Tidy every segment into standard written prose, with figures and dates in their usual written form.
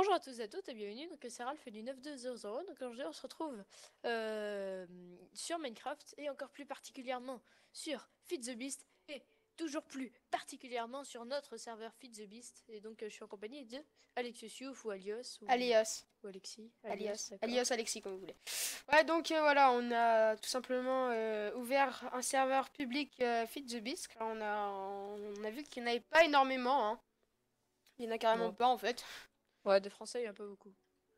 Bonjour à tous et à toutes et bienvenue, donc c'est Ralph du 9200. Donc aujourd'hui on se retrouve euh, sur Minecraft et encore plus particulièrement sur Feed the Beast et toujours plus particulièrement sur notre serveur Feed the Beast. Et donc je suis en compagnie de Alexius Youf ou Alios Alias, ou Alexis. Alias, alias, d'accord. alias Alexis comme vous voulez. Ouais, donc voilà, on a tout simplement ouvert un serveur public Feed the Beast. Car on a vu qu'il n'y en avait pas énormément, hein. Il n'y en a carrément Ouais, pas en fait. ouais, de français il y a un peu beaucoup.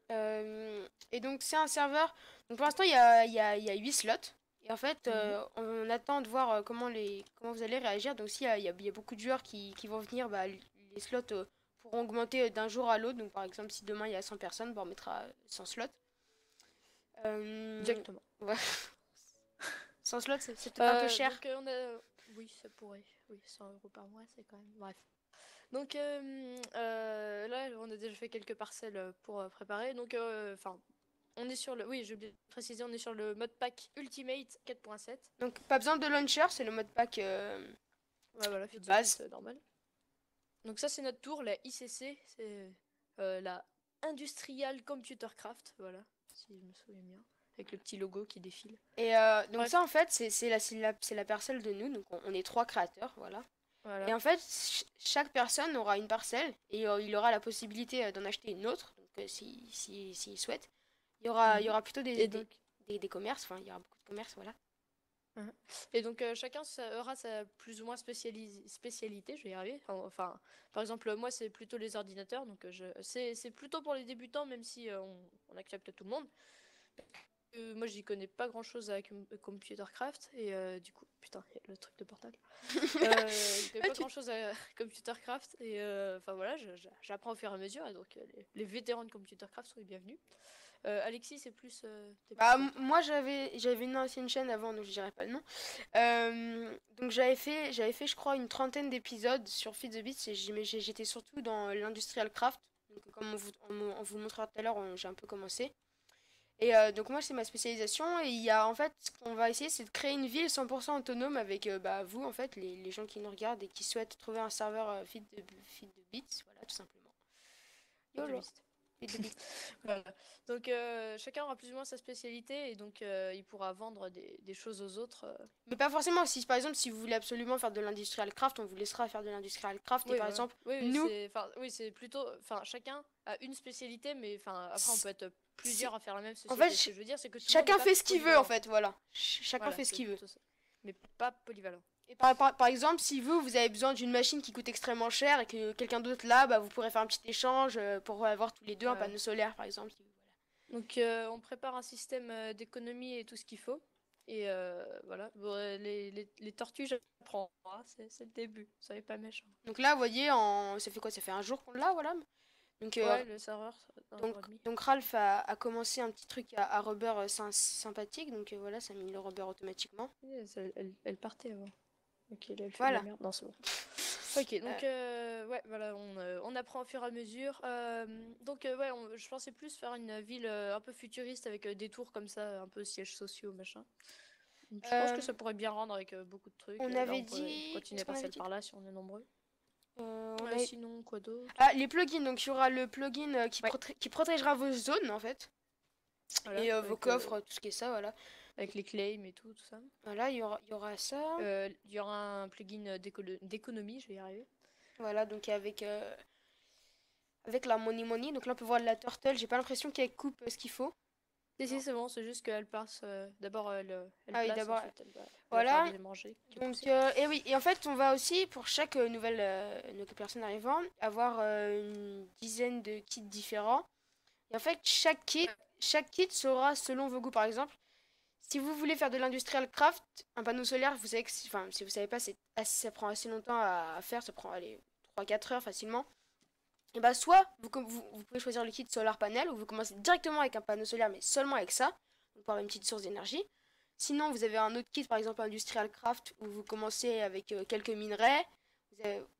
Et donc c'est un serveur. Donc pour l'instant il y a 8 slots. Et en fait, Mhm. on attend de voir comment vous allez réagir. Donc s'il y a, il y a beaucoup de joueurs qui vont venir, bah, les slots pourront augmenter d'un jour à l'autre. Donc par exemple, si demain il y a 100 personnes, bah, on mettra 100 slots. Euh, Exactement. ouais. 100 slots, c'est peut-être un peu cher. Donc on a... Oui, ça pourrait. Oui, 100 € par mois, c'est quand même... Bref. Donc là, on a déjà fait quelques parcelles pour préparer. Donc, enfin, on est sur le... Oui, j'ai oublié de préciser, on est sur le mode pack Ultimate 4.7. Donc pas besoin de launcher, c'est le mode pack Ouais, voilà, de Feed the Beast, base. normal. Donc ça, c'est notre tour, la ICC. C'est la Industrial Computer Craft, voilà, si je me souviens bien. Avec le petit logo qui défile. Et donc Bref, ça en fait, c'est la parcelle de nous. Donc on est trois créateurs, voilà. Et voilà. en fait, chaque personne aura une parcelle et il aura la possibilité d'en acheter une autre. Donc s'il souhaite. Il y Mhm. aura plutôt Et donc... des commerces, enfin il y aura beaucoup de commerces, voilà. Mhm. Et donc chacun aura sa plus ou moins spécialité, je vais y arriver. Enfin, par exemple, moi c'est plutôt les ordinateurs, donc c'est plutôt pour les débutants, même si on accepte tout le monde. Moi j'y connais pas grand-chose à Computercraft, et du coup, putain, il y a le truc de portal. J'y connais Ah, pas grand-chose à Computercraft, et enfin voilà, j'apprends au fur et à mesure, et donc les vétérans de Computercraft sont les bienvenus. Alexis, c'est plus, t'es plus Bah, quoi toi? moi j'avais une ancienne chaîne avant donc je dirais pas le nom. Donc j'avais fait je crois une trentaine d'épisodes sur Feed the Beast et j'étais surtout dans l'industrial craft. Donc comme on vous le montrera tout à l'heure, j'ai un peu commencé. Et donc moi c'est ma spécialisation et il y a en fait ce qu'on va essayer c'est de créer une ville 100% autonome avec bah, vous en fait les gens qui nous regardent et qui souhaitent trouver un serveur Feed the Beats, voilà tout simplement. Feed the YOLO, Beast. Feed the Beats. Voilà. Donc chacun aura plus ou moins sa spécialité et donc il pourra vendre des choses aux autres. Mais pas forcément. Si par exemple, si vous voulez absolument faire de l'industrial craft, on vous laissera faire de l'industrial craft. Et Oui, par voilà. exemple, Oui, oui, nous, c'est plutôt, enfin, chacun a une spécialité, mais enfin, après on c'est, peut être c'est- plusieurs à faire la même en fait, société. Ce que je veux dire, c'est que tout le monde n'est chacun pas fait ce qu'il veut en polyvalent. fait. Voilà, chacun Voilà, fait ce c'est qu'il veut. plutôt ça. Mais pas polyvalent. Et par exemple, si vous avez besoin d'une machine qui coûte extrêmement cher et que quelqu'un d'autre là, bah, vous pourrez faire un petit échange pour avoir tous les deux un Voilà. panneau solaire, par exemple. Voilà. Donc on prépare un système d'économie et tout ce qu'il faut. Et voilà. Bon, les tortues, j'apprends, hein, c'est le début. Soyez pas méchants. Donc là, vous voyez, ça fait quoi? Ça fait un jour qu'on l'a, voilà. Donc, Ouais, le serveur, un donc, jour et demi. donc Ralph a commencé un petit truc à rubber sympathique. Donc voilà, ça a mis le rubber automatiquement. Yes, elle partait avant. Ok, là, elle fait de la Voilà. merde. Non, c'est bon. Ok, Euh, donc ouais, voilà, on apprend au fur et à mesure. Donc ouais, je pensais plus faire une ville un peu futuriste avec des tours comme ça, un peu sièges sociaux, machin. Donc, je pense que euh, ça pourrait bien rendre avec beaucoup de trucs. on Là, avait on pourrait dit. continuer Qu'est-ce qu'on par avait celle dit? par là si on est nombreux. On avait... Sinon, quoi d'autre? Ah, les plugins. Donc, il y aura le plugin Ouais, qui protégera vos zones, en fait. voilà, Et vos coffres, tout ce qui est ça, voilà. avec les claims et tout ça. Voilà, il y aura ça. Il y aura un plugin d'économie, je vais y arriver. Voilà, donc avec la Money Money. Donc là, on peut voir la turtle. J'ai pas l'impression qu'elle coupe ce qu'il faut. Si, c'est bon, c'est juste qu'elle passe. D'abord, elle Ah oui, place, d'abord. ensuite, elle va faire Voilà. des manger qui est Donc, poussé. et oui, et en fait, on va aussi, pour chaque nouvelle personne arrivant, avoir une dizaine de kits différents. Et en fait, chaque kit sera selon vos goûts. Par exemple, si vous voulez faire de l'industrial craft, un panneau solaire, vous savez que, enfin, si vous savez pas, ça prend assez longtemps à faire, ça prend, allez, 3 4 heures facilement. Et bah, soit vous pouvez choisir le kit solar panel, où vous commencez directement avec un panneau solaire, mais seulement avec ça, pour avoir une petite source d'énergie. Sinon, vous avez un autre kit, par exemple industrial craft, où vous commencez avec quelques minerais,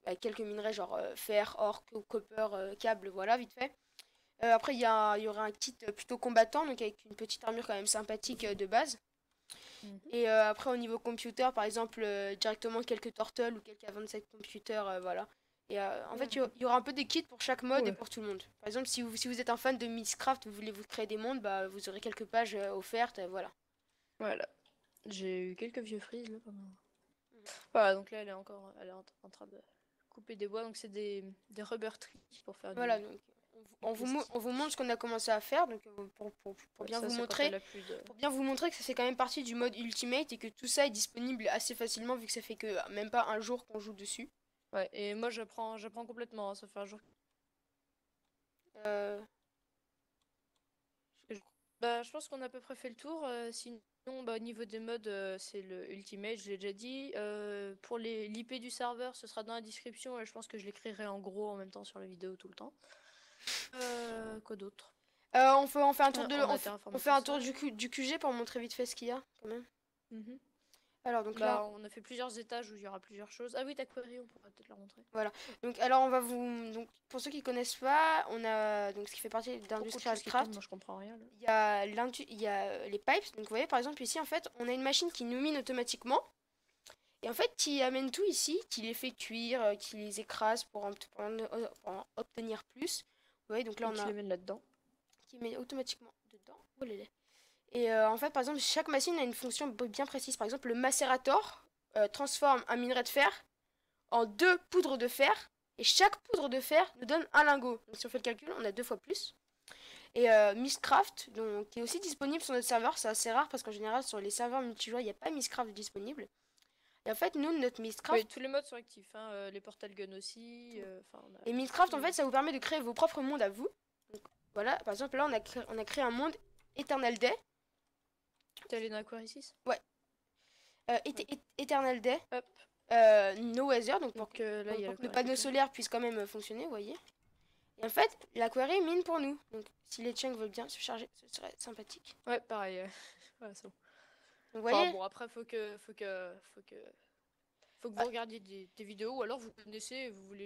avec quelques minerais genre fer, or, copper, câble, voilà, vite fait. Après, il y aura un kit plutôt combattant, donc avec une petite armure quand même sympathique de base. Mhm. Et après, au niveau computer, par exemple, directement quelques turtles ou quelques 27 computers, voilà. Et en fait, Mhm. il y aura un peu des kits pour chaque mode et Ouais. pour tout le monde. Par exemple, si vous êtes un fan de Minecraft, vous voulez vous créer des mondes, bah vous aurez quelques pages offertes, voilà. Voilà. J'ai eu quelques vieux frises là pendant. Voilà, donc là elle est en train de couper des bois, donc c'est des rubber trees pour faire Voilà, donc du on plastique. vous montre ce qu'on a commencé à faire, donc Ouais, ça c'est quand elle a plus de. pour bien vous montrer que ça fait quand même partie du mode Ultimate et que tout ça est disponible assez facilement vu que ça fait que même pas un jour qu'on joue dessus. Ouais, et moi j'apprends complètement, hein, ça fait un jour. Euh, que je- Bah, je pense qu'on a à peu près fait le tour. Sinon, bah, au niveau des modes, c'est le Ultimate, je l'ai déjà dit. Pour l'IP du serveur, ce sera dans la description et je pense que je l'écrirai en gros en même temps sur la vidéo tout le temps. Quoi d'autre? on fait un tour Ordinateur on fait un tour informaticien. du QG pour montrer vite fait ce qu'il y a quand même. Mhm. Alors donc là, Bah, on a fait plusieurs étages où il y aura plusieurs choses. Ah oui, ta query, on pourra peut-être la montrer. voilà. Donc alors on va vous donc pour ceux qui connaissent pas, on a donc ce qui fait partie Beaucoup de d'Industrial choses qui tournent, Craft. moi je comprends rien là. Il y a les pipes. Donc vous voyez par exemple ici en fait, on a une machine qui nous mine automatiquement et en fait qui amène tout ici, qui les fait cuire, qui les écrase pour en obtenir plus. Vous voyez donc là Et on qui a les mène là-dedans. qui met automatiquement dedans. Oh là là. Et en fait, par exemple, chaque machine a une fonction bien précise. Par exemple, le macérator transforme un minerai de fer en deux poudres de fer. Et chaque poudre de fer nous donne un lingot. Donc si on fait le calcul, on a deux fois plus. Et Mistcraft, donc, qui est aussi disponible sur notre serveur, c'est assez rare parce qu'en général, sur les serveurs multijoueurs, il n'y a pas Mistcraft disponible. Et en fait, nous, notre Oui, Mistcraft, tous les modes sont actifs, hein, les portal guns aussi. Enfin, on a et Mistcraft, tout en fait, le. ça vous permet de créer vos propres mondes à vous. Donc voilà, par exemple, là, on a créé un monde Eternal Day. T'es allé dans Aquarius? Ouais, Ouais. Eternal Day. Hop. No Weather, donc Donc là, il y a pour que nos panneaux l'agriculture. solaires puissent quand même fonctionner, vous voyez. Et en fait, l'aquarium mine pour nous. Donc si les chunks veulent bien se charger, ce serait sympathique. Ouais, pareil. Voilà, c'est bon. Donc vous Enfin voyez. bon, après, faut que vous regardiez des vidéos ou alors vous connaissez et vous voulez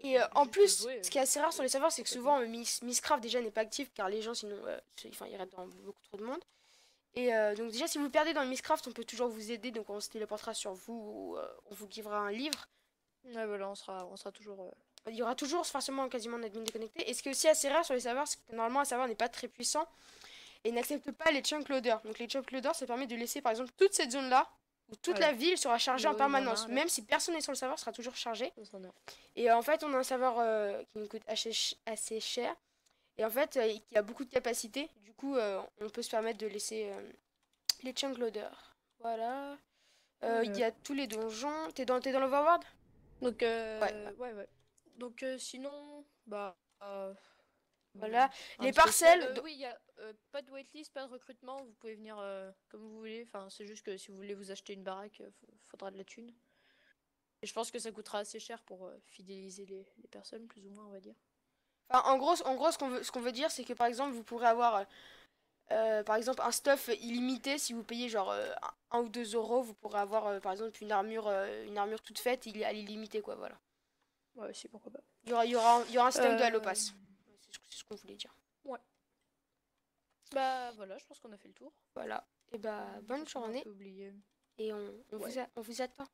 Et en juste plus, jouer. ce qui est assez rare sur les serveurs, c'est que Complètement. souvent Misscraft déjà n'est pas actif car les gens sinon enfin, ils restent dans beaucoup trop de monde. Et donc déjà si vous perdez dans le Misscraft, on peut toujours vous aider, donc on se téléportera sur vous ou on vous livrera un livre. Ouais, voilà, on sera toujours. Il y aura toujours forcément quasiment un admin déconnecté. Et ce qui est aussi assez rare sur les serveurs, c'est que normalement un serveur n'est pas très puissant et n'accepte pas les chunk loaders. Donc les chunk loaders, ça permet de laisser par exemple toute cette zone-là, où toute Voilà. la ville sera chargée en Il y en a permanence. un là. Même si personne n'est sur le serveur, sera toujours chargé. Ça, c'en est un. Et en fait, on a un serveur qui nous coûte assez cher. Et en fait, qui a beaucoup de capacité. Du coup, on peut se permettre de laisser les chunk loaders. Voilà. Il Ouais. y a tous les donjons. T'es dans l'Overworld? Donc, Ouais. ouais. Donc, sinon, bah. Voilà. Rien Les de spécial. parcelles. Oui, il y a pas de waitlist, pas de recrutement. Vous pouvez venir comme vous voulez. Enfin, c'est juste que si vous voulez vous acheter une baraque, faudra de la thune. Et je pense que ça coûtera assez cher pour fidéliser les personnes, plus ou moins, on va dire. Enfin, en gros ce qu'on veut dire, c'est que par exemple, vous pourrez avoir par exemple un stuff illimité. Si vous payez genre 1 ou 2 euros, vous pourrez avoir par exemple une armure toute faite à l'illimité, quoi. Voilà. Ouais, si, pourquoi pas. Il y aura un système de Halo Euh, Pass. C'est ce qu'on voulait dire. ouais. Bah voilà, je pense qu'on a fait le tour. Voilà. Et bah, bonne Qu'est-ce qu'on a un journée. peu oublié? Et Ouais. on vous attend.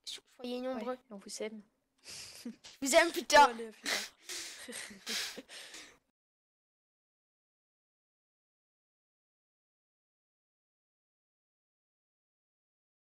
Soyez Ouais, nombreux. on vous aime. Je vous aime, Bon, putain. allez, à plus tard.